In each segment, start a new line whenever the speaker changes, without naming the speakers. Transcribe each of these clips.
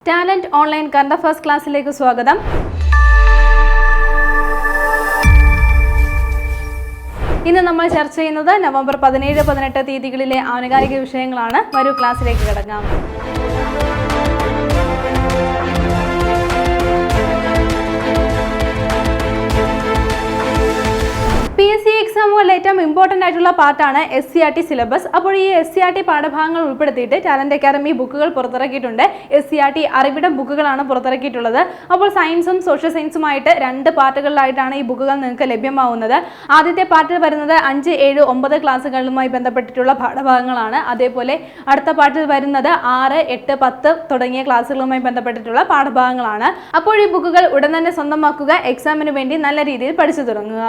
Talent online current affairs ക്ലാസ്സിലേക്ക് സ്വാഗതം. ഇന്ന് നമ്മൾ ചർച്ച ചെയ്യുന്നത് നവംബർ 17-18 തീയതികളിലെ ആനുകാലിക വിഷയങ്ങളാണ്. വരൂ ക്ലാസ്സിലേക്ക് കടക്കാം. PSC എക്സാമുകളിൽ ഏറ്റവും ഇമ്പോർട്ടൻ്റ് ആയിട്ടുള്ള പാർട്ടാണ് SCERT സിലബസ്. അപ്പോൾ ഈ SCERT പാഠഭാഗങ്ങൾ ഉൾപ്പെടുത്തിയിട്ട് ടാലന്റ് അക്കാദമി ബുക്കുകൾ പുറത്തിറക്കിയിട്ടുണ്ട്. SCERT അറിവിടം ബുക്കുകളാണ് പുറത്തിറക്കിയിട്ടുള്ളത്. അപ്പോൾ സയൻസും സോഷ്യൽ സയൻസുമായിട്ട് 2 പാർട്ടുകളിലായിട്ടാണ് ഈ ബുക്കുകൾ നിങ്ങൾക്ക് ലഭ്യമാവുന്നത്. ആദ്യത്തെ പാർട്ടിൽ വരുന്നത് 5, 7, 9 ക്ലാസ്സുകളുമായി ബന്ധപ്പെട്ടിട്ടുള്ള പാഠഭാഗങ്ങളാണ്. അതേപോലെ അടുത്ത പാർട്ടിൽ വരുന്നത് 6, 8, 10 തുടങ്ങിയ ക്ലാസ്സുകളുമായി ബന്ധപ്പെട്ടിട്ടുള്ള പാഠഭാഗങ്ങളാണ്. അപ്പോൾ ഈ ബുക്കുകൾ ഉടൻ തന്നെ സ്വന്തമാക്കുക. എക്സാമിന് വേണ്ടി നല്ല രീതിയിൽ പഠിച്ചു തുടങ്ങുക.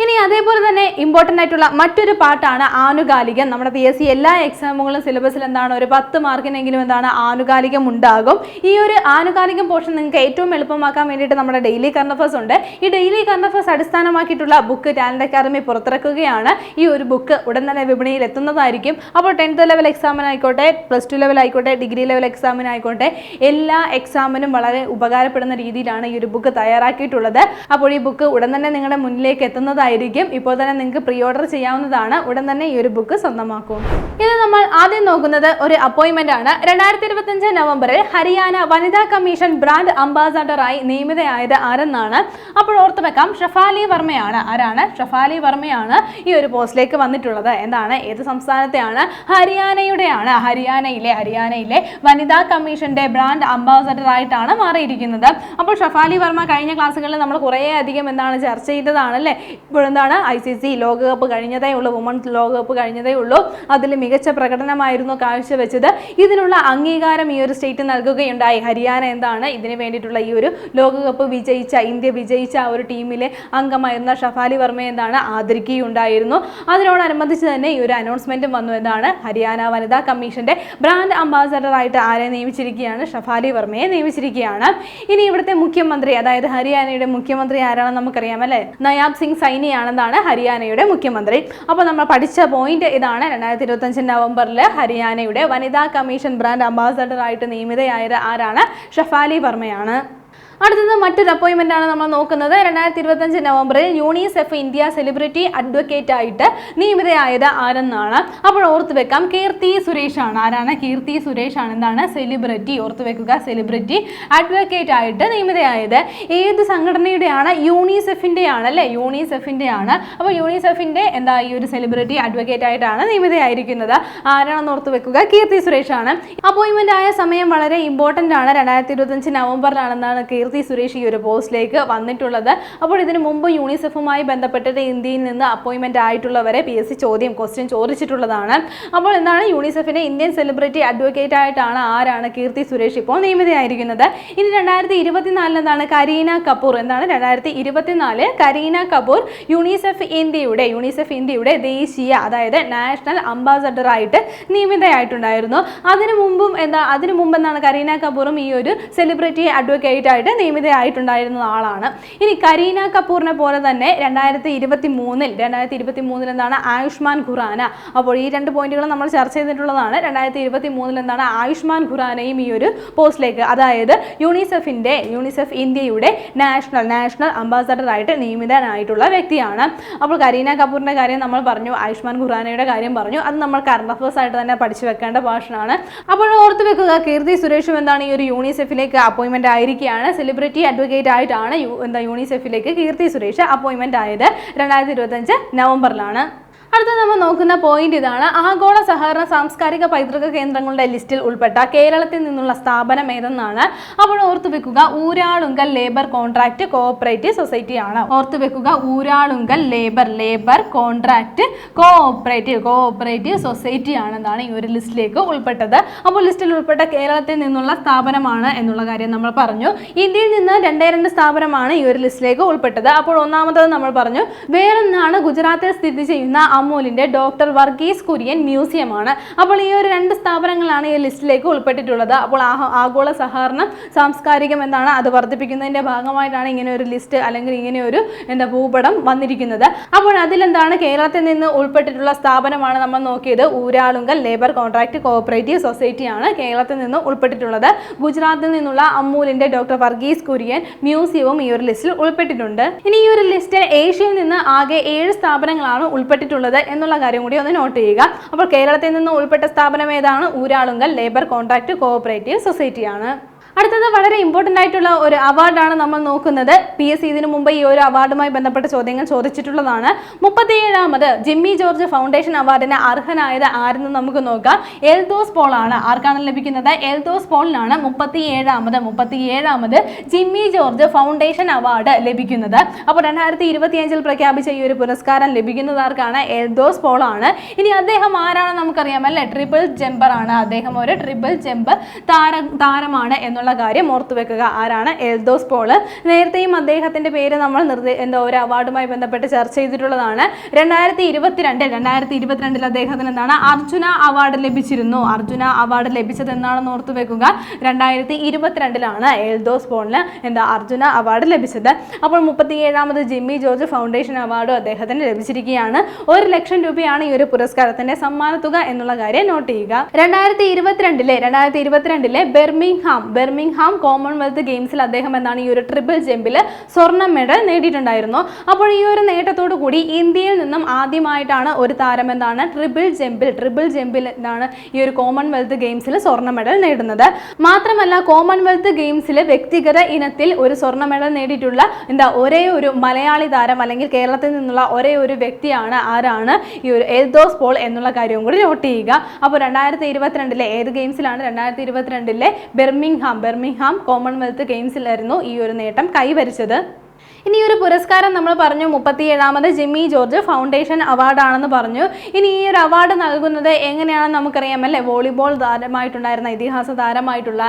ഇനി അതേപോലെ തന്നെ ഇമ്പോർട്ടൻ്റ് ആയിട്ടുള്ള മറ്റൊരു പാർട്ടാണ് ആനുകാലികം. നമ്മുടെ PSC എല്ലാ എക്സാമുകളും സിലബസിൽ എന്താണ് ഒരു 10 മാർക്കിനെങ്കിലും എന്താണ് ആനുകാലികം ഉണ്ടാകും. ഈ ഒരു ആനുകാലികം പോർഷൻ നിങ്ങൾക്ക് ഏറ്റവും എളുപ്പമാക്കാൻ വേണ്ടിയിട്ട് നമ്മുടെ ഡെയിലി കറണ്ട് അഫയേഴ്സ് ഉണ്ട്. ഈ ഡെയിലി കറണ്ട് അഫയേഴ്സ് അടിസ്ഥാനമാക്കിയിട്ടുള്ള ബുക്ക് ടാലന്റ് അക്കാദമി പുറത്തിറക്കുകയാണ്. ഈ ഒരു ബുക്ക് ഉടൻ തന്നെ വിപണിയിൽ എത്തുന്നതായിരിക്കും. അപ്പോൾ 10th ലെവൽ എക്സാമിനായിക്കോട്ടെ, +2 ലെവൽ ആയിക്കോട്ടെ, ഡിഗ്രി ലെവൽ എക്സാമിനായിക്കോട്ടെ, എല്ലാ എക്സാമിനും വളരെ ഉപകാരപ്പെടുന്ന രീതിയിലാണ് ഈ ഒരു ബുക്ക് തയ്യാറാക്കിയിട്ടുള്ളത്. അപ്പോൾ ഈ ബുക്ക് ഉടൻ തന്നെ നിങ്ങളുടെ മുന്നിലേക്ക് എത്തുന്നതായിരിക്കും. ഇപ്പോൾ തന്നെ നിങ്ങൾക്ക് പ്രീ ഓർഡർ ചെയ്യാവുന്നതാണ്. ഉടൻ തന്നെ ഈ ഒരു ബുക്ക് സ്വന്തമാക്കും. ഇത് നമ്മൾ ആദ്യം നോക്കുന്നത് ഒരു അപ്പോയിന്റ്മെന്റ് ആണ്. 2025 നവംബറിൽ ഹരിയാന വനിതാ കമ്മീഷൻ ബ്രാൻഡ് അംബാസഡറായി നിയമിതയായത് ആരെന്നാണ്. അപ്പോൾ ഓർത്തു വെക്കാം, ഷഫാലി വർമ്മയാണ്. ആരാണ്? ഷഫാലി വർമ്മയാണ് ഈ ഒരു പോസ്റ്റിലേക്ക് വന്നിട്ടുള്ളത്. എന്താണ്? ഏത് സംസ്ഥാനത്തെയാണ്? ഹരിയാനയുടെയാണ്. ഹരിയാനയിലെ വനിതാ കമ്മീഷന്റെ ബ്രാൻഡ് അംബാസഡർ ആയിട്ടാണ് മാറിയിരിക്കുന്നത്. അപ്പോൾ ഷഫാലി വർമ്മ കഴിഞ്ഞ ക്ലാസ്സുകളിൽ നമ്മൾ കുറേ അധികം എന്താണ് ചർച്ച ചെയ്തതാണല്ലേ. ഇപ്പോഴെന്താണ് ICC ലോകകപ്പ് കഴിഞ്ഞതേ ഉള്ളൂ, വുമൺസ് ലോകകപ്പ് കഴിഞ്ഞതേ ഉള്ളൂ. അതിൽ മികച്ച പ്രകടനമായിരുന്നു കാഴ്ചവെച്ചത്. ഇതിനുള്ള അംഗീകാരം ഈ ഒരു സ്റ്റേറ്റ് നൽകുകയുണ്ടായി. ഹരിയാന എന്താണ് ഇതിന് വേണ്ടിയിട്ടുള്ള ഈ ഒരു ലോകകപ്പ് ഇന്ത്യ വിജയിച്ച ആ ഒരു ടീമിലെ അംഗമായിരുന്ന ഷഫാലി വർമ്മയെ എന്താണ് ആദരിക്കുകയുണ്ടായിരുന്നു. അതിനോടനുബന്ധിച്ച് തന്നെ ഈ ഒരു അനൗൺസ്മെന്റും വന്നു. എന്താണ്? ഹരിയാന വനിതാ കമ്മീഷന്റെ ബ്രാൻഡ് അംബാസഡർ ആയിട്ട് ആരെ നിയമിച്ചിരിക്കുകയാണ്? ഷഫാലി വർമ്മയെ നിയമിച്ചിരിക്കുകയാണ്. ഇനി ഇവിടുത്തെ മുഖ്യമന്ത്രി, അതായത് ഹരിയാനയുടെ മുഖ്യമന്ത്രി ആരാണെന്ന് നമുക്കറിയാം അല്ലെ. നയാബ് സിംഗ് സൈനിയാണെന്നാണ് ഹരിയാനയുടെ മുഖ്യമന്ത്രി. അപ്പോൾ നമ്മൾ പഠിച്ച പോയിന്റ് ഇതാണ്. 2025 നവംബറിൽ ഹരിയാനയുടെ വനിതാ കമ്മീഷൻ ബ്രാൻഡ് അംബാസഡർ ആയിട്ട് നിയമിതയായത് ആരാണ്? ഷഫാലി വർമ്മയാണ്. അടുത്തത് മറ്റൊരു അപ്പോയിന്റ്മെന്റ് ആണ് നമ്മൾ നോക്കുന്നത്. 2025 നവംബറിൽ യൂണിസെഫ് ഇന്ത്യ സെലിബ്രിറ്റി അഡ്വക്കേറ്റ് ആയിട്ട് നിയമിതയായത് ആരെന്നാണ്. അപ്പോൾ ഓർത്തു വെക്കാം, കീർത്തി സുരേഷ് ആണ്. ആരാണ്? കീർത്തി സുരേഷ് ആണ് എന്താണ് സെലിബ്രിറ്റി. ഓർത്തു വെക്കുക, സെലിബ്രിറ്റി അഡ്വക്കേറ്റ് ആയിട്ട് നിയമിതയായത്. ഏത് സംഘടനയുടെയാണ്? യൂണിസെഫിന്റെ ആണ് അല്ലേ. യൂണിസെഫിന്റെ ആണ്. അപ്പോൾ യൂണിസെഫിന്റെ എന്താ ഈ ഒരു സെലിബ്രിറ്റി അഡ്വക്കേറ്റ് ആയിട്ടാണ് നിയമിതയായിരിക്കുന്നത്. ആരാണെന്ന് ഓർത്തു വെക്കുക, കീർത്തി സുരേഷ് ആണ്. അപ്പോയിന്റ്മെന്റ് ആയ സമയം വളരെ ഇമ്പോർട്ടന്റ് ആണ്. 2025 നവംബറിലാണെന്നാണ് കീർത്തി സുരേഷ് ഈ ഒരു പോസ്റ്റിലേക്ക് വന്നിട്ടുള്ളത്. അപ്പോൾ ഇതിനു മുമ്പ് യൂണിസെഫുമായി ബന്ധപ്പെട്ടിട്ട് ഇന്ത്യയിൽ നിന്ന് അപ്പോയിന്റ്മെന്റ് ആയിട്ടുള്ളവരെ PSC ക്വസ്റ്റ്യൻ ചോദിച്ചിട്ടുള്ളതാണ്. അപ്പോൾ എന്താണ് യൂണിസെഫിന്റെ ഇന്ത്യൻ സെലിബ്രിറ്റി അഡ്വക്കേറ്റ് ആയിട്ടാണ് ആരാണ്? കീർത്തി സുരേഷ് ഇപ്പോൾ നിയമിതയായിരിക്കുന്നത്. ഇനി 2024 എന്താണ്? കരീന കപൂർ. എന്താണ്? 2024 കരീന കപൂർ യൂണിസെഫ് ഇന്ത്യയുടെ ദേശീയ, അതായത് നാഷണൽ അംബാസഡർ ആയിട്ട് നിയമിതയായിട്ടുണ്ടായിരുന്നു. അതിനു മുമ്പ് എന്താണ് കരീന കപൂറും ഈ ഒരു സെലിബ്രിറ്റി അഡ്വക്കേറ്റ് ആയിട്ട് നിയമിതയായിട്ടുണ്ടായിരുന്ന ആളാണ്. ഇനി കരീന കപൂറിനെ പോലെ തന്നെ 2023 എന്താണ് ആയുഷ്മാൻ ഖുറാന. അപ്പോൾ ഈ 2 പോയിന്റുകൾ നമ്മൾ ചർച്ച ചെയ്തിട്ടുള്ളതാണ്. 2023 എന്താണ് ആയുഷ്മാൻ ഖുറാനയും ഈ ഒരു പോസ്റ്റിലേക്ക്, അതായത് യൂണിസെഫ് ഇന്ത്യയുടെ നാഷണൽ അംബാസഡർ ആയിട്ട് നിയമിതനായിട്ടുള്ള വ്യക്തിയാണ്. അപ്പോൾ കരീന കപൂറിന്റെ കാര്യം നമ്മൾ പറഞ്ഞു, ആയുഷ്മാൻ ഖുറാനയുടെ കാര്യം പറഞ്ഞു. അത് നമ്മൾ കറണ്ട് അഫയേഴ്സ് ആയിട്ട് തന്നെ പഠിച്ചു വെക്കേണ്ട ഭാഷണമാണ്. അപ്പോൾ ഓർത്തു വെക്കുക, കീർത്തി സുരേഷും എന്താണ് ഈ ഒരു യൂണിസെഫിലേക്ക് അപ്പോയിന്റ്മെന്റ് ആയിരിക്കുകയാണ്. സെലിബ്രിറ്റി അഡ്വക്കേറ്റ് ആയിട്ടാണ് യൂണിസെഫിലേക്ക് കീർത്തി സുരേഷ് അപ്പോയിന്റ്മെന്റ് ആയത് 2025 നവംബറിലാണ്. അടുത്ത നമ്മൾ നോക്കുന്ന പോയിന്റ് ഇതാണ്. ആഗോള സഹകരണ സാംസ്കാരിക പൈതൃക കേന്ദ്രങ്ങളുടെ ലിസ്റ്റിൽ ഉൾപ്പെട്ട കേരളത്തിൽ നിന്നുള്ള സ്ഥാപനം ഏതെന്നാണ്. അപ്പോൾ ഓർത്തു വെക്കുക, Uralungal labour contract cooperative society ആണ്. ഓർത്തു വെക്കുക, Uralungal labour contract cooperative society ആണെന്നാണ് ഈ ഒരു ലിസ്റ്റിലേക്ക് ഉൾപ്പെട്ടത്. അപ്പോൾ ലിസ്റ്റിൽ ഉൾപ്പെട്ട കേരളത്തിൽ നിന്നുള്ള സ്ഥാപനമാണ് എന്നുള്ള കാര്യം നമ്മൾ പറഞ്ഞു. ഇന്ത്യയിൽ നിന്ന് 2 സ്ഥാപനമാണ് ഈ ഒരു ലിസ്റ്റിലേക്ക് ഉൾപ്പെട്ടത്. അപ്പോൾ ഒന്നാമത്തത് നമ്മൾ പറഞ്ഞു. വേറൊന്നാണ് ഗുജറാത്തിൽ സ്ഥിതി ചെയ്യുന്ന അമൂലിന്റെ ഡോക്ടർ വർഗീസ് കുര്യൻ മ്യൂസിയമാണ്. അപ്പോൾ ഈ ഒരു രണ്ട് സ്ഥാപനങ്ങളാണ് ഈ ലിസ്റ്റിലേക്ക് ഉൾപ്പെട്ടിട്ടുള്ളത്. അപ്പോൾ ആഗോള സഹകരണം സാംസ്കാരികം എന്താണ് അത് വർദ്ധിപ്പിക്കുന്നതിന്റെ ഭാഗമായിട്ടാണ് ഇങ്ങനെ ഒരു ലിസ്റ്റ് അല്ലെങ്കിൽ ഇങ്ങനെ ഒരു ഭൂപടം വന്നിരിക്കുന്നത്. അപ്പോൾ അതിലെന്താണ് കേരളത്തിൽ നിന്ന് ഉൾപ്പെട്ടിട്ടുള്ള സ്ഥാപനമാണ് നമ്മൾ നോക്കിയത്. ഊരാളുങ്കൽ ലേബർ കോൺട്രാക്ട് കോഓപ്പറേറ്റീവ് സൊസൈറ്റിയാണ് കേരളത്തിൽ നിന്ന് ഉൾപ്പെട്ടിട്ടുള്ളത്. ഗുജറാത്തിൽ നിന്നുള്ള അമൂലിന്റെ ഡോക്ടർ വർഗീസ് കുര്യൻ മ്യൂസിയവും ഈ ഒരു ലിസ്റ്റിൽ ഉൾപ്പെട്ടിട്ടുണ്ട്. ഇനി ഈ ഒരു ലിസ്റ്റിൽ ഏഷ്യയിൽ നിന്ന് ആകെ 7 സ്ഥാപനങ്ങളാണ് ഉൾപ്പെട്ടിട്ടുള്ളത് എന്നുള്ള കാര്യം കൂടി ഒന്ന് നോട്ട് ചെയ്യുക. അപ്പോൾ കേരളത്തിൽ നിന്ന് ഉൾപ്പെട്ട സ്ഥാപനം ഏതാണ്? ഊരാളുങ്കൽ ലേബർ കോൺട്രാക്ട് കോഓപ്പറേറ്റീവ് സൊസൈറ്റിയാണ്. അടുത്തത് വളരെ ഇമ്പോർട്ടൻ്റ് ആയിട്ടുള്ള ഒരു അവാർഡാണ് നമ്മൾ നോക്കുന്നത്. PSC ഇതിനു മുമ്പ് ഈ ഒരു അവാർഡുമായി ബന്ധപ്പെട്ട ചോദ്യങ്ങൾ ചോദിച്ചിട്ടുള്ളതാണ്. 37ാമത് ജിമ്മി ജോർജ് ഫൗണ്ടേഷൻ അവാർഡിന് അർഹനായത് ആരെന്ന് നമുക്ക് നോക്കാം. എൽദോസ് പോൾ ആണ്. ആർക്കാണ് ലഭിക്കുന്നത്? എൽദോസ് പോളിനാണ് 37ാമത് ജിമ്മി ജോർജ് ഫൗണ്ടേഷൻ അവാർഡ് ലഭിക്കുന്നത്. അപ്പോൾ 2025 പ്രഖ്യാപിച്ച ഈ ഒരു പുരസ്കാരം ലഭിക്കുന്നത് ആർക്കാണ്? എൽദോസ് പോൾ ആണ്. ഇനി അദ്ദേഹം ആരാണെന്ന് നമുക്കറിയാം അല്ലേ? ട്രിപ്പിൾ ജമ്പർ ആണ്. അദ്ദേഹം ഒരു ട്രിപ്പിൾ ജമ്പ് താരമാണ് എന്നുള്ള കാര്യം ഓർത്തു വെക്കുക. ആരാണ്? എൽദോസ് പോൾ. നേരത്തെയും അദ്ദേഹത്തിന്റെ പേര് നമ്മൾ ഒരു അവാർഡുമായി ബന്ധപ്പെട്ട് ചർച്ച ചെയ്തിട്ടുള്ളതാണ്. 2022 അദ്ദേഹത്തിന് എന്താണ് അർജുന അവാർഡ് ലഭിച്ചിരുന്നു. അർജുന അവാർഡ് ലഭിച്ചത് എന്നാണെന്ന് ഓർത്തു വെക്കുക. 2022 എൽദോസ് പോളിന് അർജുന അവാർഡ് ലഭിച്ചത്. അപ്പോൾ 37ാമത് ജിമ്മി ജോർജ് ഫൗണ്ടേഷൻ അവാർഡും അദ്ദേഹത്തിന് ലഭിച്ചിരിക്കുകയാണ്. 1 ലക്ഷം രൂപയാണ് ഈ ഒരു പുരസ്കാരത്തിന്റെ സമ്മാനത്തുക എന്നുള്ള കാര്യം നോട്ട് ചെയ്യുക. 2022 ബെർമിംഗ്ഹാം കോമൺവെൽത്ത് ഗെയിംസിൽ അദ്ദേഹം എന്താണ് ഈ ഒരു ട്രിപ്പിൾ ജമ്പിൽ സ്വർണ്ണ മെഡൽ നേടിയിട്ടുണ്ടായിരുന്നു. അപ്പോൾ ഈ ഒരു നേട്ടത്തോടു കൂടി ഇന്ത്യയിൽ നിന്നും ആദ്യമായിട്ടാണ് ഒരു താരം എന്താണ് ട്രിപ്പിൾ ജമ്പിൽ എന്താണ് ഈ ഒരു കോമൺവെൽത്ത് ഗെയിംസിൽ സ്വർണ്ണ മെഡൽ നേടുന്നത്. മാത്രമല്ല കോമൺവെൽത്ത് ഗെയിംസിൽ വ്യക്തിഗത ഇനത്തിൽ ഒരു സ്വർണ്ണ മെഡൽ നേടിയിട്ടുള്ള ഒരേ ഒരു മലയാളി താരം അല്ലെങ്കിൽ കേരളത്തിൽ നിന്നുള്ള ഒരേ ഒരു വ്യക്തിയാണ്. ആരാണ്? ഈ ഒരു എൽദോസ് പോൾ എന്നുള്ള കാര്യവും കൂടി നോട്ട് ചെയ്യുക. അപ്പോൾ 2022 ഏത് ഗെയിംസിലാണ്? 2022 ബെർമിംഗ്ഹാം കോമൺവെൽത്ത് ഗെയിംസിലായിരുന്നു ഈ ഒരു നേട്ടം കൈവരിച്ചത്. ഇനി ഒരു പുരസ്കാരം നമ്മൾ പറഞ്ഞു 37ാമത് ജിമ്മി ജോർജ് ഫൗണ്ടേഷൻ അവാർഡാണെന്ന് പറഞ്ഞു. ഇനി ഈ ഒരു അവാർഡ് നൽകുന്നത് എങ്ങനെയാണെന്ന് നമുക്കറിയാമല്ലേ? വോളിബോൾ താരമായിട്ടുണ്ടായിരുന്ന ഇതിഹാസ താരമായിട്ടുള്ള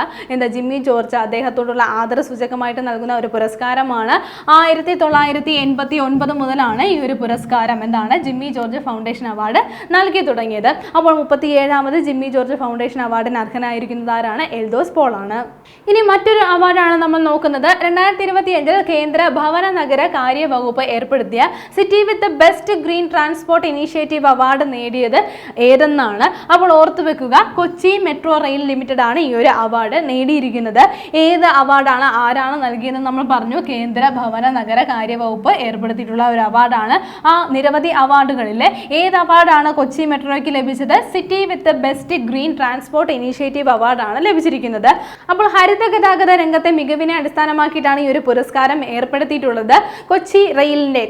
ജിമ്മി ജോർജ് അദ്ദേഹത്തോടുള്ള ആദരസൂചകമായിട്ട് നൽകുന്ന ഒരു പുരസ്കാരമാണ്. 1989 മുതലാണ് ഈ ഒരു പുരസ്കാരം ജിമ്മി ജോർജ് ഫൗണ്ടേഷൻ അവാർഡ് നൽകി തുടങ്ങിയത്. അപ്പോൾ 37ാമത് ജിമ്മി ജോർജ് ഫൗണ്ടേഷൻ അവാർഡിന് അർഹനായിരിക്കുന്നത് ആരാണ്? എൽദോസ് പോൾ ആണ്. ഇനി മറ്റൊരു അവാർഡാണ് നമ്മൾ നോക്കുന്നത്. 2025 കേന്ദ്ര ഭവന നഗര കാര്യ വകുപ്പ് ഏർപ്പെടുത്തിയ city with best green transport initiative award നേടിയത് ഏതെന്നാണ്. അപ്പോൾ ഓർത്തു വെക്കുക, കൊച്ചി മെട്രോ റെയിൽ ലിമിറ്റഡ് ആണ് ഈ ഒരു അവാർഡ് നേടിയിരിക്കുന്നത്. ഏത് അവാർഡാണ്, ആരാണ് നൽകിയതെന്ന് നമ്മൾ പറഞ്ഞു. കേന്ദ്ര ഭവന നഗര കാര്യ വകുപ്പ് ഏർപ്പെടുത്തിയിട്ടുള്ള ഒരു അവാർഡാണ്. ആ നിരവധി അവാർഡുകളിലെ ഏത് അവാർഡാണ് കൊച്ചി മെട്രോയ്ക്ക് ലഭിച്ചത്? City with best green transport initiative അവാർഡാണ് ലഭിച്ചിരിക്കുന്നത്. അപ്പോൾ ഹരിത ഗതാഗത രംഗത്തെ മികവിനെ അടിസ്ഥാനമാക്കിയിട്ടാണ് ഈ ഒരു പുരസ്കാരം ഏർപ്പെടുത്തിയിട്ടുള്ളത്.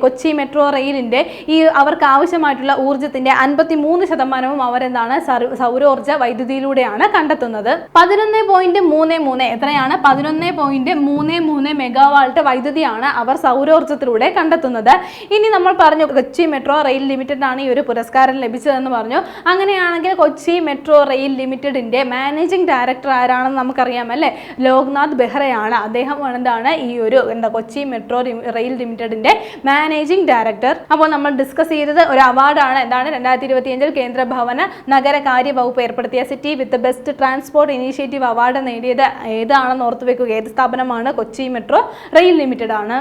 കൊച്ചി മെട്രോ റെയിലിന്റെ ഈ അവർക്ക് ആവശ്യമായിട്ടുള്ള ഊർജ്ജത്തിന്റെ 53% അവരെന്താണ് സൗരോർജ്ജ വൈദ്യുതിയിലൂടെയാണ് കണ്ടെത്തുന്നത്. 11.33 എത്രയാണ്? 11.33 മെഗാവാട്ട് വൈദ്യുതിയാണ് അവർ സൗരോർജ്ജത്തിലൂടെ കണ്ടെത്തുന്നത്. ഇനി നമ്മൾ പറഞ്ഞു കൊച്ചി മെട്രോ റെയിൽ ലിമിറ്റഡ് ആണ് ഈ ഒരു പുരസ്കാരം ലഭിച്ചതെന്ന് പറഞ്ഞു. അങ്ങനെയാണെങ്കിൽ കൊച്ചി മെട്രോ റെയിൽ ലിമിറ്റഡിന്റെ മാനേജിംഗ് ഡയറക്ടർ ആരാണെന്ന് നമുക്കറിയാം അല്ലേ? ലോക്നാഥ് ബെഹ്റയാണ്. അദ്ദേഹം എന്താണ് ഈ ഒരു കൊച്ചി മെട്രോ റെയിൽ ലിമിറ്റഡിന്റെ മാനേജിംഗ് ഡയറക്ടർ. അപ്പോൾ നമ്മൾ ഡിസ്കസ് ചെയ്തത് ഒരു അവാർഡാണ്. 2025 കേന്ദ്ര ഭവന നഗര കാര്യ വകുപ്പ് ഏർപ്പെടുത്തിയ city with best transport initiative award നേടിയത് ഏതാണെന്ന് ഓർത്തു വെക്കുക. ഏത് സ്ഥാപനമാണ്? കൊച്ചി മെട്രോ റെയിൽ ലിമിറ്റഡ് ആണ്.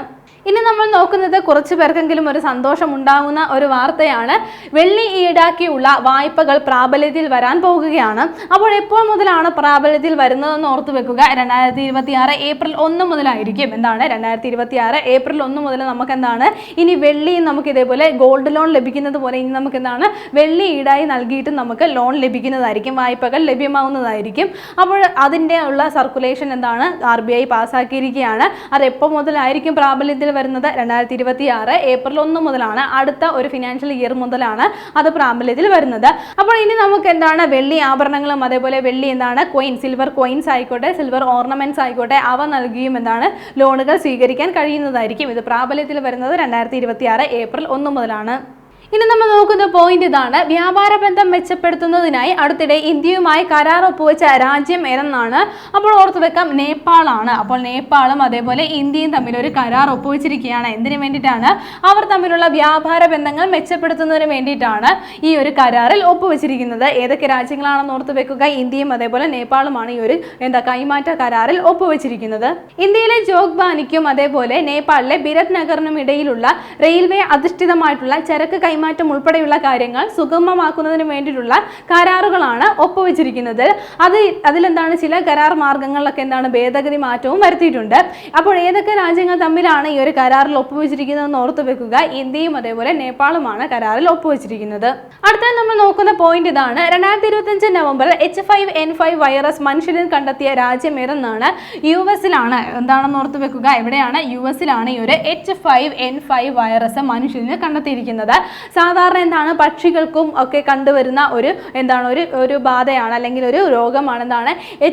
ഇനി നമ്മൾ നോക്കുന്നത് കുറച്ച് പേർക്കെങ്കിലും ഒരു സന്തോഷം ഉണ്ടാകുന്ന ഒരു വാർത്തയാണ്. വെള്ളി ഈടാക്കിയുള്ള വായ്പകൾ പ്രാബല്യത്തിൽ വരാൻ പോകുകയാണ്. അപ്പോൾ എപ്പോൾ മുതലാണ് പ്രാബല്യത്തിൽ വരുന്നതെന്ന് ഓർത്തു വെക്കുക. 2026 ഏപ്രിൽ 1 മുതലായിരിക്കും. 2026 ഏപ്രിൽ 1 മുതൽ നമുക്ക് ഇനി വെള്ളി നമുക്ക് ഇതേപോലെ ഗോൾഡ് ലോൺ ലഭിക്കുന്നത് പോലെ ഇനി നമുക്ക് വെള്ളി ഈടായി നൽകിയിട്ട് നമുക്ക് ലോൺ ലഭിക്കുന്നതായിരിക്കും, വായ്പകൾ ലഭ്യമാവുന്നതായിരിക്കും. അപ്പോൾ അതിൻ്റെ ഉള്ള സർക്കുലേഷൻ RBI പാസ്സാക്കിയിരിക്കുകയാണ്. അത് എപ്പോൾ മുതലായിരിക്കും പ്രാബല്യത്തിൽ വരുന്നത്? 2026 ഏപ്രിൽ 1 മുതലാണ്. അടുത്ത ഒരു ഫിനാൻഷ്യൽ ഇയർ മുതലാണ് അത് പ്രാബല്യത്തിൽ വരുന്നത്. അപ്പോൾ ഇനി നമുക്ക് വെള്ളി ആഭരണങ്ങളും അതേപോലെ വെള്ളി സിൽവർ കോയിൻസ് ആയിക്കോട്ടെ, സിൽവർ ഓർണമെന്റ്സ് ആയിക്കോട്ടെ, അവ നൽകിയും ലോണുകൾ സ്വീകരിക്കാൻ കഴിയുന്നതായിരിക്കും. ഇത് പ്രാബല്യത്തിൽ വരുന്നത് 2026 ഏപ്രിൽ 1 മുതലാണ്. ഇനി നമ്മൾ നോക്കുന്ന പോയിന്റ് ഇതാണ്. വ്യാപാര ബന്ധം മെച്ചപ്പെടുത്തുന്നതിനായി അടുത്തിടെ ഇന്ത്യയുമായി കരാർ ഒപ്പുവെച്ച രാജ്യം ഏതെന്നാണ്. അപ്പോൾ ഓർത്തു വെക്കാം, നേപ്പാളാണ്. അപ്പോൾ നേപ്പാളും അതേപോലെ ഇന്ത്യയും തമ്മിൽ ഒരു കരാർ ഒപ്പുവെച്ചിരിക്കുകയാണ്. എന്തിനു വേണ്ടിയിട്ടാണ്? അവർ തമ്മിലുള്ള വ്യാപാര ബന്ധങ്ങൾ മെച്ചപ്പെടുത്തുന്നതിന് വേണ്ടിയിട്ടാണ് ഈ ഒരു കരാറിൽ ഒപ്പുവെച്ചിരിക്കുന്നത്. ഏതൊക്കെ രാജ്യങ്ങളാണെന്ന് ഓർത്തു വെക്കുക, ഇന്ത്യയും അതേപോലെ നേപ്പാളുമാണ് ഈ ഒരു കൈമാറ്റ കരാറിൽ ഒപ്പുവെച്ചിരിക്കുന്നത്. ഇന്ത്യയിലെ ജോഗ്ബാനിക്കും അതേപോലെ നേപ്പാളിലെ ബിരത് നഗറിനും ഇടയിലുള്ള റെയിൽവേ അധിഷ്ഠിതമായിട്ടുള്ള ചരക്ക് കൈമാറ്റം ഉൾപ്പെടെയുള്ള കാര്യങ്ങൾ സുഗമമാക്കുന്നതിന് വേണ്ടിയിട്ടുള്ള കരാറുകളാണ് ഒപ്പുവെച്ചിരിക്കുന്നത്. അതിലെന്താണ് ചില കരാർ മാർഗങ്ങളിലൊക്കെ ഭേദഗതി മാറ്റവും വരുത്തിയിട്ടുണ്ട്. അപ്പോൾ ഏതൊക്കെ രാജ്യങ്ങൾ തമ്മിലാണ് ഈ ഒരു കരാറിൽ ഒപ്പുവെച്ചിരിക്കുന്നതെന്ന് ഓർത്തു വെക്കുക, ഇന്ത്യയും അതേപോലെ നേപ്പാളുമാണ് കരാറിൽ ഒപ്പുവെച്ചിരിക്കുന്നത്. അടുത്ത നമ്മൾ നോക്കുന്ന പോയിന്റ് ഇതാണ്. 2025 നവംബറിൽ H5N5 വൈറസ് മനുഷ്യരിൽ കണ്ടെത്തിയ രാജ്യം ഏതെന്നാണ്. US-ലാണ്. എന്താണെന്ന് ഓർത്തു വെക്കുക, എവിടെയാണ്? US-ലാണ് ഈ ഒരു H5N5 വൈറസ് മനുഷ്യരിൽ കണ്ടെത്തിയിരിക്കുന്നത്. സാധാരണ പക്ഷികൾക്കും ഒക്കെ കണ്ടുവരുന്ന ഒരു ബാധയാണ്, അല്ലെങ്കിൽ ഒരു രോഗമാണ്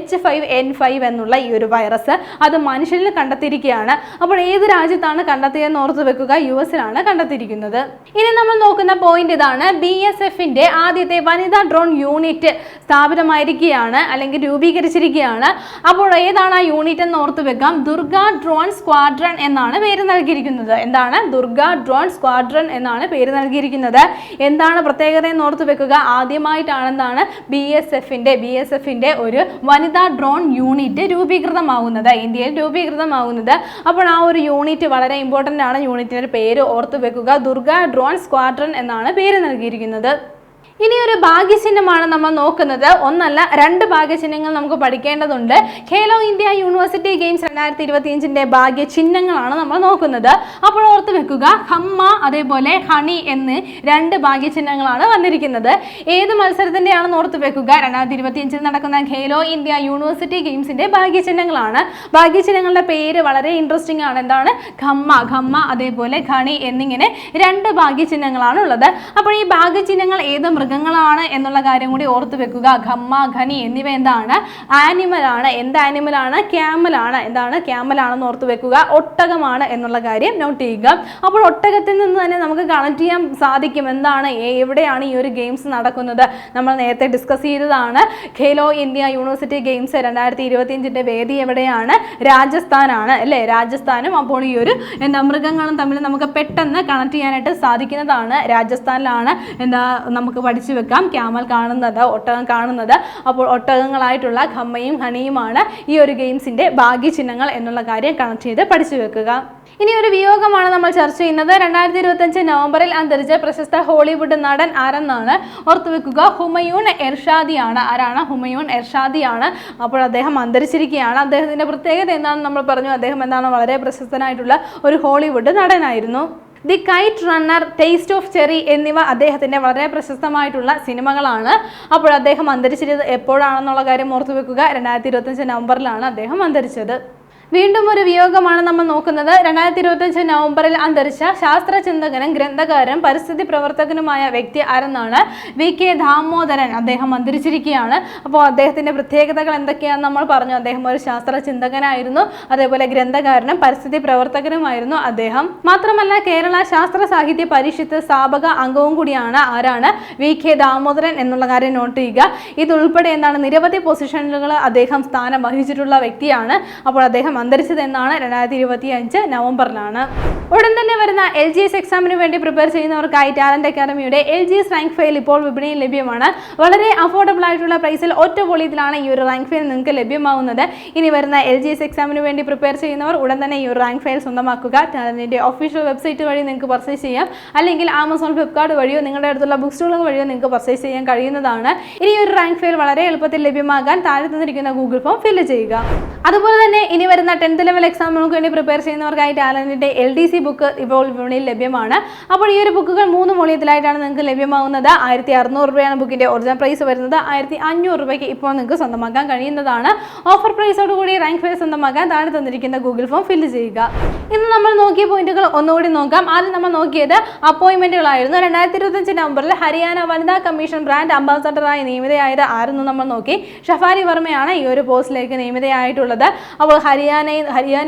H5N5 എന്നുള്ള ഈ ഒരു വൈറസ്. അത് മനുഷ്യരിൽ കണ്ടെത്തിയിരിക്കുകയാണ്. അപ്പോൾ ഏത് രാജ്യത്താണ് കണ്ടെത്തിയതെന്ന് ഓർത്തു വെക്കുക, US-ലാണ് കണ്ടെത്തിയിരിക്കുന്നത്. ഇനി നമ്മൾ നോക്കുന്ന പോയിന്റ് ഇതാണ്. BSF-ന്റെ ആദ്യത്തെ വനിതാ ഡ്രോൺ യൂണിറ്റ് സ്ഥാപിതമായിരിക്കുകയാണ്, അല്ലെങ്കിൽ രൂപീകരിച്ചിരിക്കുകയാണ്. അപ്പോൾ ഏതാണ് ആ യൂണിറ്റ് എന്ന് ഓർത്തു വെക്കാം, ദുർഗ ഡ്രോൺ സ്ക്വാഡ്രൺ എന്നാണ് പേര് നൽകിയിരിക്കുന്നത്. എന്താണ്? ദുർഗ ഡ്രോൺ സ്ക്വാഡ്രൺ എന്നാണ് പേര് നൽകിയിരിക്കുന്നത്. എന്താണ് പ്രത്യേകത എന്ന് ഓർത്തു വെക്കുക, ആദ്യമായിട്ടാണ് BSF-ന്റെ ഒരു വനിതാ ഡ്രോൺ യൂണിറ്റ് രൂപീകൃതമാകുന്നത്, ഇന്ത്യയിൽ രൂപീകൃതമാകുന്നത്. അപ്പോൾ ആ ഒരു യൂണിറ്റ് വളരെ ഇമ്പോർട്ടൻ്റ് ആണ്. യൂണിറ്റിന്റെ പേര് ഓർത്തു വെക്കുക, ദുർഗ ഡ്രോൺ സ്ക്വാഡ്രൺ എന്നാണ് പേര് നൽകിയിരിക്കുന്നത്. ഇനി ഒരു ഭാഗ്യചിഹ്നമാണ് നമ്മൾ നോക്കുന്നത്. ഒന്നല്ല, രണ്ട് ഭാഗ്യചിഹ്നങ്ങൾ നമുക്ക് പഠിക്കേണ്ടതുണ്ട്. ഖേലോ ഇന്ത്യ യൂണിവേഴ്സിറ്റി ഗെയിംസ് 2025ന്റെ ഭാഗ്യചിഹ്നങ്ങളാണ് നമ്മൾ നോക്കുന്നത്. അപ്പോൾ ഓർത്ത് വെക്കുക, ഹമ്മ അതേപോലെ ഹണി എന്ന് രണ്ട് ഭാഗ്യചിഹ്നങ്ങളാണ് വന്നിരിക്കുന്നത്. ഏത് മത്സരത്തിൻ്റെയാണെന്ന് ഓർത്ത് വെക്കുക, 2025 നടക്കുന്ന ഖേലോ ഇന്ത്യ യൂണിവേഴ്സിറ്റി ഗെയിംസിന്റെ ഭാഗ്യചിഹ്നങ്ങളാണ്. ഭാഗ്യചിഹ്നങ്ങളുടെ പേര് വളരെ ഇൻട്രസ്റ്റിംഗ് ആണ്. എന്താണ്? ഖമ്മ അതേപോലെ ഖണി എന്നിങ്ങനെ രണ്ട് ഭാഗ്യചിഹ്നങ്ങളാണ് ഉള്ളത്. അപ്പോൾ ഈ ഭാഗ്യചിഹ്നങ്ങൾ ഏത് മൃഗങ്ങളാണ് എന്നുള്ള കാര്യം കൂടി ഓർത്തു വെക്കുക. ഖമ്മ, ഖനി എന്നിവ എന്താണ്? ആനിമൽ ആണ്. എന്ത് ആനിമൽ ആണ്? ക്യാമൽ ആണ്. എന്താണ്? ക്യാമൽ ആണെന്ന് ഓർത്തു വെക്കുക. ഒട്ടകമാണ് എന്നുള്ള കാര്യം നോട്ട് ചെയ്യുക. അപ്പോൾ ഒട്ടകത്തിൽ നിന്ന് തന്നെ നമുക്ക് കണക്ട് ചെയ്യാൻ സാധിക്കും. എന്താണ്? എവിടെയാണ് ഈ ഒരു ഗെയിംസ് നടക്കുന്നത്? നമ്മൾ നേരത്തെ ഡിസ്കസ് ചെയ്തതാണ്. ഖേലോ ഇന്ത്യ യൂണിവേഴ്സിറ്റി ഗെയിംസ് 2025ന്റെ വേദി എവിടെയാണ്? രാജസ്ഥാനാണ് അല്ലേ? രാജസ്ഥാനും. അപ്പോൾ ഈ ഒരു മൃഗങ്ങളും തമ്മിൽ നമുക്ക് പെട്ടെന്ന് കണക്ട് ചെയ്യാനായിട്ട് സാധിക്കുന്നതാണ്. രാജസ്ഥാനിലാണ് നമുക്ക് പഠിച്ചു വെക്കാം. ക്യാമൽ കാണുന്നത്, ഒട്ടകം കാണുന്നത്. അപ്പോൾ ഒട്ടകങ്ങളായിട്ടുള്ള ഖമ്മയും ഹണിയുമാണ് ഈ ഒരു ഗെയിംസിന്റെ ഭാഗ്യചിഹ്നങ്ങൾ എന്നുള്ള കാര്യം കണക്ട് ചെയ്ത് പഠിച്ചു വെക്കുക. ഇനി ഒരു വിയോഗമാണ് നമ്മൾ ചർച്ച ചെയ്യുന്നത്. 2025 നവംബറിൽ അന്തരിച്ച പ്രശസ്ത ഹോളിവുഡ് നടൻ ആരെന്നാണ്. ഓർത്തു വെക്കുക, ഹുമയൂൺ എർഷാദിയാണ്. ആരാണ്? ഹുമയൂൺ എർഷാദിയാണ്. അപ്പോൾ അദ്ദേഹം അന്തരിച്ചിരിക്കുകയാണ്. അദ്ദേഹത്തിന്റെ പ്രത്യേകത എന്താണെന്ന് നമ്മൾ പറഞ്ഞു. അദ്ദേഹം വളരെ പ്രശസ്തനായിട്ടുള്ള ഒരു ഹോളിവുഡ് നടനായിരുന്നു. The Kite Runner, taste of cherry എന്നിവ അദ്ദേഹത്തിൻ്റെ വളരെ പ്രശസ്തമായിട്ടുള്ള സിനിമകളാണ്. അപ്പോൾ അദ്ദേഹം അന്തരിച്ചത് എപ്പോഴാണെന്നുള്ള കാര്യം ഓർത്തു വെക്കുക, 2025 നവംബറിലാണ് അദ്ദേഹം അന്തരിച്ചത്. വീണ്ടും ഒരു വിയോഗമാണ് നമ്മൾ നോക്കുന്നത്. 2025 നവംബറിൽ അന്തരിച്ച ശാസ്ത്രചിന്തകനും ഗ്രന്ഥകാരനും പരിസ്ഥിതി പ്രവർത്തകനുമായ വ്യക്തി ആരെന്നാണ്. VK ദാമോദരൻ. അദ്ദേഹം അന്തരിച്ചിരിക്കുകയാണ്. അപ്പോൾ അദ്ദേഹത്തിൻ്റെ പ്രത്യേകതകൾ എന്തൊക്കെയാണെന്ന് നമ്മൾ പറഞ്ഞു. അദ്ദേഹം ഒരു ശാസ്ത്രചിന്തകനായിരുന്നു, അതേപോലെ ഗ്രന്ഥകാരനും പരിസ്ഥിതി പ്രവർത്തകനുമായിരുന്നു അദ്ദേഹം. മാത്രമല്ല കേരള ശാസ്ത്ര സാഹിത്യ പരിഷത്ത് സ്ഥാപക അംഗവും കൂടിയാണ്. ആരാണ്? VK ദാമോദരൻ എന്നുള്ള കാര്യം നോട്ട് ചെയ്യുക. ഇതുൾപ്പെടെ നിരവധി പൊസിഷനുകൾ അദ്ദേഹം സ്ഥാനം വഹിച്ചിട്ടുള്ള വ്യക്തിയാണ്. അപ്പോൾ അദ്ദേഹം അന്തരിച്ചത് എന്നാണ് 2025 നവംബറിലാണ്. ഉടൻ തന്നെ വരുന്ന LGS എക്സാമിന് വേണ്ടി പ്രിപ്പയർ ചെയ്യുന്നവർക്കായി ടാലന്റ് അക്കാദമിയുടെ LGS റാങ്ക് ഫയൽ ഇപ്പോൾ വിപണിയിൽ ലഭ്യമാണ്. വളരെ അഫോർഡബിൾ ആയിട്ടുള്ള പ്രൈസിൽ ഒറ്റ വോളിയത്തിലാണ് ഈ ഒരു റാങ്ക് ഫയൽ നിങ്ങൾക്ക് ലഭ്യമാവുന്നത്. ഇനി വരുന്ന LGS എക്സാമിന് വേണ്ടി പ്രിപ്പയർ ചെയ്യുന്നവർ ഉടൻ തന്നെ ഈ ഒരു റാങ്ക് ഫയൽ സ്വന്തമാക്കുക. ടാലന്റിന്റെ ഒഫീഷ്യൽ വെബ്സൈറ്റ് വഴി നിങ്ങൾക്ക് പർച്ചേസ് ചെയ്യാം, അല്ലെങ്കിൽ ആമസോൺ, ഫ്ലിപ്കാർട്ട് വഴിയോ നിങ്ങളുടെ അടുത്തുള്ള ബുക്ക് സ്റ്റോളുകൾ വഴിയോ നിങ്ങൾക്ക് പർച്ചേസ് ചെയ്യാൻ കഴിയുന്നതാണ്. ഇനി ഒരു റാങ്ക് ഫയൽ വളരെ എളുപ്പത്തിൽ ലഭ്യമാകാൻ താഴെ തന്നിരിക്കുന്ന ഗൂഗിൾ ഫോം ഫില്ല് ചെയ്യുക. അതുപോലെ തന്നെ ഇനി വരുന്ന 10th ലെവൽ എക്സാമുകൾക്ക് വേണ്ടി പ്രിപ്പയർ ചെയ്യുന്നവർക്കായി ടാലന്റിന്റെ LDC ബുക്ക് ഇപ്പോൾ വിപണിയിൽ ലഭ്യമാണ്. അപ്പോൾ ഈ ഒരു ബുക്കുകൾ 3 വോളിയത്തിലായിട്ടാണ് നിങ്ങൾക്ക് ലഭ്യമാകുന്നത്. 1600 രൂപയാണ് ബുക്കിന്റെ ഒറിജിനൽ പ്രൈസ് വരുന്നത്. 1500 രൂപയ്ക്ക് ഇപ്പോൾ നിങ്ങൾക്ക് സ്വന്തമാക്കാൻ കഴിയുന്നതാണ്. ഓഫർ പ്രൈസോട് കൂടി റാങ്ക് ഫയൽ സ്വന്തമാക്കാൻ താഴെ തന്നിരിക്കുന്ന ഗൂഗിൾ ഫോം ഫില്ല് ചെയ്യുക. ഇന്ന് നമ്മൾ നോക്കിയ പോയിന്റുകൾ ഒന്നുകൂടി നോക്കാം. ആദ്യം നമ്മൾ നോക്കിയത് അപ്പോയിന്റ്മെന്റുകളായിരുന്നു. 2025 നവംബറിൽ ഹരിയാന വനിതാ കമ്മീഷൻ ബ്രാൻഡ് അംബാസഡറായി നിയമിതയായത് ആരെന്ന് നമ്മൾ നോക്കി. ഷഫാലി വർമ്മയാണ് ഈ ഒരു പോസ്റ്റിലേക്ക് നിയമിതയായിട്ടുള്ളത്. അപ്പോൾ ഹരിയാന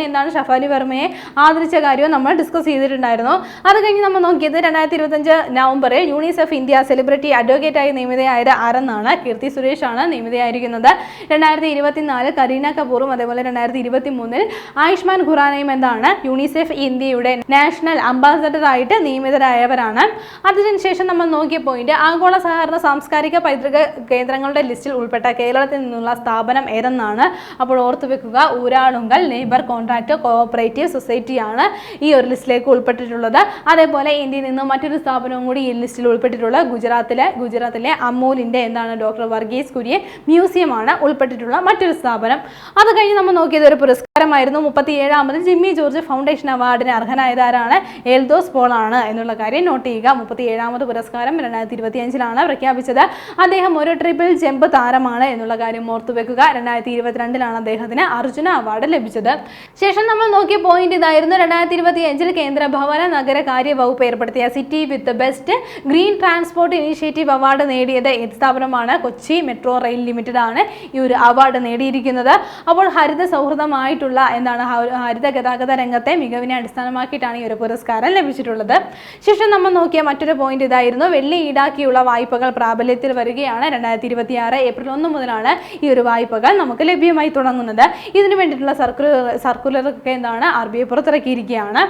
എന്താണ് ഷഫാലി വർമ്മയെ ആദരിച്ച കാര്യവും നമ്മൾ ഡിസ്കസ് ചെയ്തിട്ടുണ്ടായിരുന്നു. അത് കഴിഞ്ഞ് നമ്മൾ നോക്കിയത് 2025 നവംബറിൽ UNICEF India celebrity അഡ്വക്കേറ്റായി നിയമിതയായത് ആരെന്നാണ്. Keerthy Suresh ആണ് നിയമിതയായിരിക്കുന്നത്. 2024 കരീന കപൂറും അതേപോലെ 2023 ആയുഷ്മാൻ ഖുറാനയും എന്താണ് യൂണിസെഫ് ഇന്ത്യയുടെ നാഷണൽ അംബാസഡർ ആയിട്ട് നിയമിതരായവരാണ്. അതിനുശേഷം നമ്മൾ നോക്കിയ പോയിന്റ് ആഗോള സഹകരണ സാംസ്കാരിക പൈതൃക കേന്ദ്രങ്ങളുടെ ലിസ്റ്റിൽ ഉൾപ്പെട്ട കേരളത്തിൽ നിന്നുള്ള സ്ഥാപനം ഏതെന്നാണ്. അപ്പോൾ ഓർത്തു വെക്കുക, ഊരാളുങ്കൽ ലേബർ കോൺട്രാക്ട് കോഓപ്പറേറ്റീവ് സൊസൈറ്റിയാണ് ഈ ഒരു ലിസ്റ്റിലേക്ക് ഉൾപ്പെട്ടിട്ടുള്ളത്. അതേപോലെ ഇന്ത്യയിൽ നിന്ന് മറ്റൊരു സ്ഥാപനവും കൂടി ഈ ലിസ്റ്റിൽ ഉൾപ്പെട്ടിട്ടുള്ള ഗുജറാത്തിലെ അമൂലിന്റെ എന്താണ് ഡോക്ടർ വർഗീസ് കുര്യൻ മ്യൂസിയമാണ് ഉൾപ്പെട്ടിട്ടുള്ള മറ്റൊരു സ്ഥാപനം. അത് കഴിഞ്ഞ് നമ്മൾ നോക്കിയത് ഒരു പുരസ്കാരമായിരുന്നു. 37ാമത് ജിമ്മി ജോർജ് ഫൗണ്ടേഷൻ അവാർഡിന് അർഹനായത് ആരാണ്? എൽദോസ് പോൾ ആണ് എന്നുള്ള കാര്യം നോട്ട് ചെയ്യുക. 37ാമത് പുരസ്കാരം 2025 പ്രഖ്യാപിച്ചത്. അദ്ദേഹം ഒരു ട്രിപ്പിൾ ജമ്പ് താരമാണ് എന്നുള്ള കാര്യം ഓർത്തു വെക്കുക. 2022 അദ്ദേഹത്തിന് അർജുന അവാർഡ് ലഭിച്ചത്. ശേഷം നമ്മൾ നോക്കിയ പോയിന്റ് ഇതായിരുന്നു. 2025 കേന്ദ്ര ഭവന നഗരകാര്യ വകുപ്പ് ഏർപ്പെടുത്തിയ city with best green transport initiative award നേടിയത് ഏത് സ്ഥാപനമാണ്? കൊച്ചി മെട്രോ റെയിൽ ലിമിറ്റഡ് ആണ് ഈ ഒരു അവാർഡ് നേടിയിരിക്കുന്നത്. അപ്പോൾ ഹരിത സൗഹൃദമായിട്ടുള്ള ഹരിത ഗതാഗത രംഗത്തെ മികവിനെ അടിസ്ഥാനമാക്കിയിട്ടാണ് ഈ ഒരു പുരസ്കാരം ലഭിച്ചിട്ടുള്ളത്. ശേഷം നമ്മൾ നോക്കിയ മറ്റൊരു പോയിന്റ് ഇതായിരുന്നു. വെള്ളി ഈടാക്കിയുള്ള വായ്പകൾ പ്രാബല്യത്തിൽ വരികയാണ്. 2026 ഏപ്രിൽ 1 മുതലാണ് ഈ ഒരു വായ്പകൾ നമുക്ക് ലഭ്യമായി തുടങ്ങുന്നത്. ഇതിനു വേണ്ടിയിട്ടുള്ള സർക്കുലറൊക്കെ RBI പുറത്തിറക്കിയിരിക്കുകയാണ്.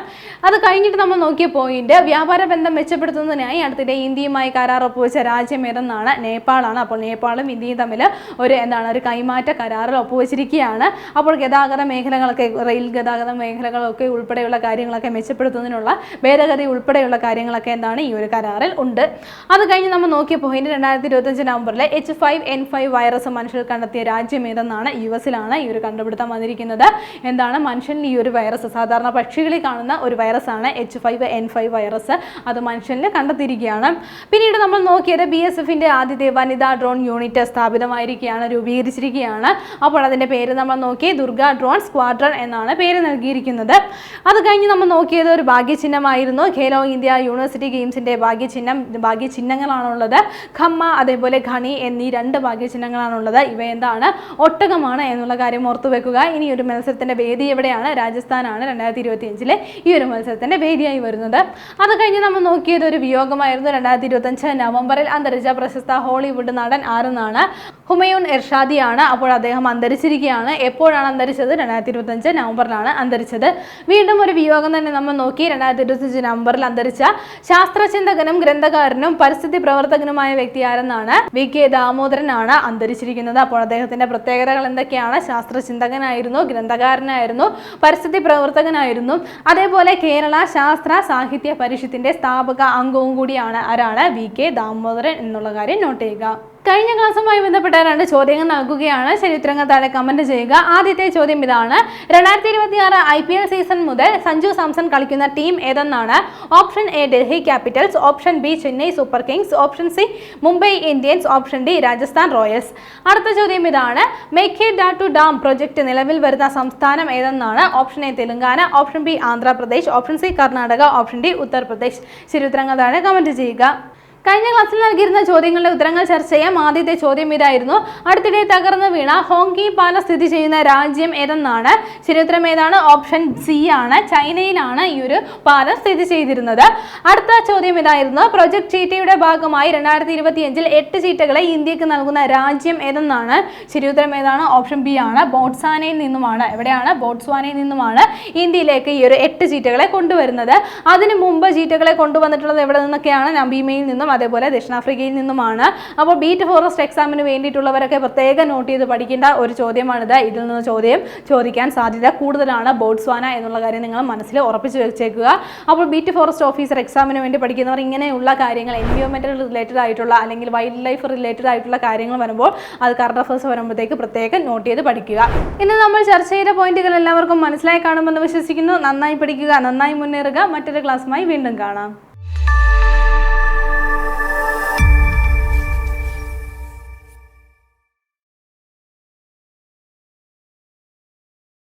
അത് കഴിഞ്ഞിട്ട് നമ്മൾ നോക്കിയ പോയിന്റ് വ്യാപാര ബന്ധം മെച്ചപ്പെടുത്തുന്നതിനായി അടുത്തിടെ ഇന്ത്യയുമായി കരാർ ഒപ്പുവെച്ച രാജ്യം ഏതെന്നാണ്? നേപ്പാളാണ്. അപ്പോൾ നേപ്പാളും ഇന്ത്യയും തമ്മിൽ ഒരു കൈമാറ്റ കരാറിൽ ഒപ്പുവെച്ചിരിക്കുകയാണ്. അപ്പോൾ ഗതാഗത മേഖലകളൊക്കെ റെയിൽ ഗതാഗത മേഖലകളൊക്കെ ഉൾപ്പെടെയുള്ള കാര്യങ്ങളൊക്കെ മെച്ചപ്പെടുത്തുന്നതിനുള്ള ഭേദഗതി ഉൾപ്പെടെയുള്ള കാര്യങ്ങളൊക്കെ ഈ ഒരു കരാറിൽ ഉണ്ട്. അത് കഴിഞ്ഞ് നമ്മൾ നോക്കിയ പോയിന്റ് 2025 നവംബറിൽ H5N5 വൈറസ് മനുഷ്യർ കണ്ടെത്തിയ രാജ്യം ഏതെന്നാണ്? US-ലാണ് ഈ ഒരു കണ്ടുപിടുത്തം വന്നിരിക്കുന്നത്. മനുഷ്യനിൽ ഈ ഒരു വൈറസ് സാധാരണ പക്ഷികളിൽ കാണുന്ന ഒരു വൈറസാണ് H5N5 വൈറസ്. അത് മനുഷ്യനിൽ കണ്ടെത്തിയിരിക്കുകയാണ്. പിന്നീട് നമ്മൾ നോക്കിയത് BSFന്റെ ആദ്യത്തെ വനിതാ ഡ്രോൺ യൂണിറ്റ് രൂപീകരിച്ചിരിക്കുകയാണ്. അപ്പോൾ അതിന്റെ പേര് നമ്മൾ നോക്കി ദുർഗ ഡ്രോൺ സ്ക്വാഡ്രൺ എന്നാണ് പേര് നൽകിയിരിക്കുന്നത്. അത് കഴിഞ്ഞ് നമ്മൾ നോക്കിയത് ഒരു ഭാഗ്യചിഹ്നമായിരുന്നു. ഖേലോ ഇന്ത്യ യൂണിവേഴ്സിറ്റി ഗെയിംസിന്റെ ഭാഗ്യചിഹ്നങ്ങളാണുള്ളത്. ഖമ്മ അതേപോലെ ഖണി എന്നീ 2 ഭാഗ്യചിഹ്നങ്ങളാണുള്ളത്. ഇവ ഒട്ടകമാണ് എന്നുള്ള കാര്യം ഓർത്തു വെക്കുക. ഇനി ഒരു മത്സരത്തിന്റെ വേദി എവിടെയാണ്? രാജസ്ഥാനാണ് 2025 ഈ ഒരു മത്സരത്തിന്റെ വേദിയായി വരുന്നത്. അത് കഴിഞ്ഞ് നമ്മൾ നോക്കിയത് ഒരു വിയോഗമായിരുന്നു. 2025 നവംബറിൽ അന്തരിച്ച പ്രശസ്ത ഹോളിവുഡ് നടൻ ആരെന്നാണ്? ഹുമയൂൺ എർഷാദിയാണ്. അപ്പോൾ അദ്ദേഹം അന്തരിച്ചിരിക്കുകയാണ്. എപ്പോഴാണ് അന്തരിച്ചത്? 2025 നവംബറിലാണ് അന്തരിച്ചത്. വീണ്ടും ഒരു വിയോഗം തന്നെ നമ്മൾ നോക്കി. 2025 നവംബറിൽ അന്തരിച്ച ശാസ്ത്രചിന്തകനും ഗ്രന്ഥകാരനും പരിസ്ഥിതി പ്രവർത്തകനുമായ വ്യക്തി ആരെന്നാണ്? VK ദാമോദരനാണ് അന്തരിച്ചിരിക്കുന്നത്. അപ്പോൾ അദ്ദേഹത്തിന്റെ പ്രത്യേകതകൾ എന്തൊക്കെയാണ്? ശാസ്ത്രചിന്തകനായിരുന്നു, ഗ്രന്ഥകാരനായിരുന്നു, പരിസ്ഥിതി പ്രവർത്തകനായിരുന്നു. അതേപോലെ കേരള ശാസ്ത്ര സാഹിത്യ പരിഷത്തിന്റെ സ്ഥാപക അംഗവും കൂടിയാണ്. ആരാണ്? VK ദാമോദരൻ എന്നുള്ള കാര്യം നോട്ട് ചെയ്യുക. കഴിഞ്ഞ ക്ലാസ്സുമായി ബന്ധപ്പെട്ട 2 ചോദ്യങ്ങൾ നൽകുകയാണ്. ശരി ഉത്തരങ്ങൾ താഴെ കമന്റ് ചെയ്യുക. ആദ്യത്തെ ചോദ്യം ഇതാണ്. 2026 IPL സീസൺ മുതൽ സഞ്ജു സാംസൺ കളിക്കുന്ന ടീം ഏതെന്നാണ്? Option A Delhi Capitals, option B Chennai Super Kings, option C Mumbai Indians, option D Rajasthan Royals. അടുത്ത ചോദ്യം ഇതാണ്. മേഘേഡാറ്റു ഡാം പ്രൊജക്ട് നിലവിൽ വരുന്ന സംസ്ഥാനം ഏതെന്നാണ്? Option A Telangana, option B Andhra Pradesh, option C Karnataka, option D Uttar Pradesh. ശരി ഉത്തരങ്ങൾ താഴെ കമന്റ് ചെയ്യുക. കഴിഞ്ഞ ക്ലാസ്സിൽ നൽകിയിരുന്ന ചോദ്യങ്ങളുടെ ഉത്തരങ്ങൾ ചർച്ച ചെയ്യാം. ആദ്യത്തെ ചോദ്യം ഇതായിരുന്നു. അടുത്തിടെ തകർന്നു വീണ ഹോങ്കി പാലം സ്ഥിതി ചെയ്യുന്ന രാജ്യം ഏതെന്നാണ്? ശരിയുത്തരം ഏതാണ്? ഓപ്ഷൻ സി ആണ്. ചൈനയിലാണ് ഈ ഒരു പാലം സ്ഥിതി ചെയ്തിരുന്നത്. അടുത്ത ചോദ്യം ഇതായിരുന്നു. പ്രൊജക്ട് ചീറ്റയുടെ ഭാഗമായി 2025 8 ചീറ്റകളെ ഇന്ത്യക്ക് നൽകുന്ന രാജ്യം ഏതെന്നാണ്? ശരിയുത്തരം ഏതാണ്? ഓപ്ഷൻ ബി ആണ്. ബോട്സ്വാനയിൽ നിന്നുമാണ്. എവിടെയാണ്? ബോട്സ്വാനയിൽ നിന്നുമാണ് ഇന്ത്യയിലേക്ക് ഈ ഒരു 8 ചീറ്റകളെ കൊണ്ടുവരുന്നത്. അതിനു മുമ്പ് ചീറ്റകളെ കൊണ്ടുവന്നിട്ടുള്ളത് എവിടെ നിന്നൊക്കെയാണ്? നബീമയിൽ നിന്നും അതേപോലെ ദക്ഷിണാഫ്രിക്കയിൽ നിന്നുമാണ്. അപ്പോൾ ബീറ്റ് ഫോറസ്റ്റ് എക്സാമിന് വേണ്ടിയിട്ടുള്ളവരൊക്കെ പ്രത്യേകം നോട്ട് ചെയ്ത് പഠിക്കേണ്ട ഒരു ചോദ്യമാണിത്. ഇതിൽ നിന്ന് ചോദ്യം ചോദിക്കാൻ സാധ്യത കൂടുതലാണ്. ബോട്സ്വാന എന്നുള്ള കാര്യം നിങ്ങൾ മനസ്സിൽ ഉറപ്പിച്ച് വെച്ചേക്കുക. അപ്പോൾ ബീറ്റ് ഫോറസ്റ്റ് ഓഫീസർ എക്സാമിന് വേണ്ടി പഠിക്കുന്നവർ ഇങ്ങനെയുള്ള കാര്യങ്ങൾ എൻവയോൺമെന്റൽ റിലേറ്റഡ് ആയിട്ടുള്ള അല്ലെങ്കിൽ വൈൽഡ് ലൈഫ് റിലേറ്റഡ് ആയിട്ടുള്ള കാര്യങ്ങൾ വരുമ്പോൾ അത് കറണ്ട് അഫയേഴ്സ് വരുമ്പോഴത്തേക്ക് പ്രത്യേകം നോട്ട് ചെയ്ത് പഠിക്കുക. ഇന്ന് നമ്മൾ ചർച്ച ചെയ്ത പോയിന്റുകൾ എല്ലാവർക്കും മനസ്സിലായി കാണുമെന്ന് വിശ്വസിക്കുന്നു. നന്നായി പഠിക്കുക, നന്നായി മുന്നേറുക. മറ്റൊരു ക്ലാസ്സുമായി വീണ്ടും കാണാം.